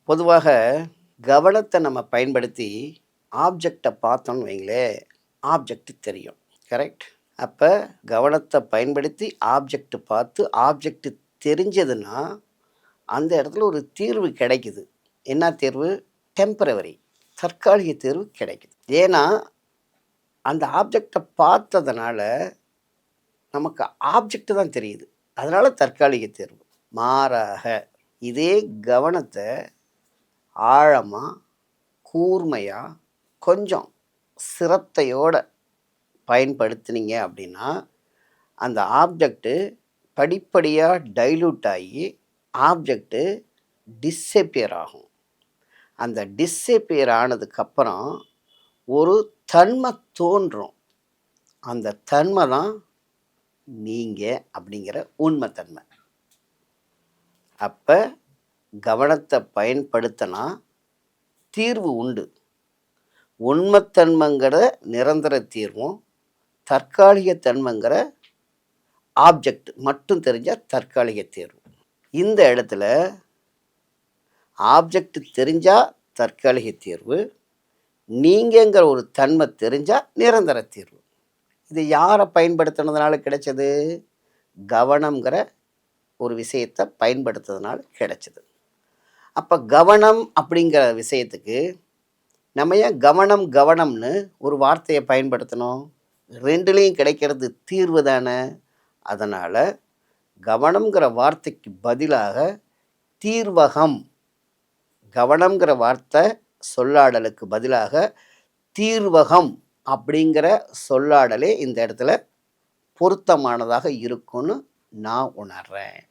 பொதுவாக கவனத்தை நம்ம பயன்படுத்தி ஆப்ஜெக்டை பார்த்தோன்னு வைங்களேன், ஆப்ஜெக்ட் தெரியும். கரெக்ட்? அப்போ கவனத்தை பயன்படுத்தி ஆப்ஜெக்ட் பார்த்து ஆப்ஜெக்ட் தெரிஞ்சதுன்னா அந்த இடத்துல ஒரு தீர்வு கிடைக்குது. என்ன தீர்வு? டெம்பரவரி, தற்காலிக தீர்வு கிடைக்குது. ஏன்னா அந்த ஆப்ஜெக்டை பார்த்ததுனால நமக்கு ஆப்ஜெக்ட் தான் தெரியுது, அதனால தற்காலிக தீர்வு. மாறாக இதே கவனத்தை ஆழமாக, கூர்மையாக, கொஞ்சம் சிரத்தையோடு பயன்படுத்தினீங்க அப்படின்னா அந்த ஆப்ஜெக்ட்டு படிப்படியாக டைல்யூட் ஆகி ஆப்ஜெக்ட்டு டிஸ்அப்பியர் ஆகும். அந்த டிஸ்அப்பியர் ஆனதுக்கப்புறம் ஒரு தன்மை தோன்றும். அந்த தன்மை தான் நீங்கள் அப்படிங்கிற உண்மைத்தன்மை. அப்போ கவனத்தை பயன்படுத்தினா தீர்வு உண்டு. உண்மைத்தன்மைங்கிற நிரந்தர தீர்வும், தற்காலிக தன்மைங்கிற ஆப்ஜெக்ட் மட்டும் தெரிஞ்ச தற்காலிக தீர்வு. இந்த இடத்துல ஆப்ஜெக்ட் தெரிஞ்சால் தற்காலிக தீர்வு, நீங்கங்கிற ஒரு தன்மை தெரிஞ்சால் நிரந்தர தீர்வு. இது யாரை பயன்படுத்தினதுனால கிடைச்சது? கவனம்ங்கிற ஒரு விஷயத்தை பயன்படுத்துறதுனால கிடைச்சது. அப்போ கவனம் அப்படிங்கிற விஷயத்துக்கு நம்ம ஏன் கவனம் கவனம்னு ஒரு வார்த்தையை பயன்படுத்தணும்? ரெண்டுலேயும் கிடைக்கிறது தீர்வு தானே. அதனால் கவனம்ங்கிற வார்த்தைக்கு பதிலாக தீர்வகம், கவனம்ங்கிற வார்த்தை சொல்லாடலுக்கு பதிலாக தீர்வகம் அப்படிங்கிற சொல்லாடலே இந்த இடத்துல பொருத்தமானதாக இருக்கும்னு நான் உணர்றேன்.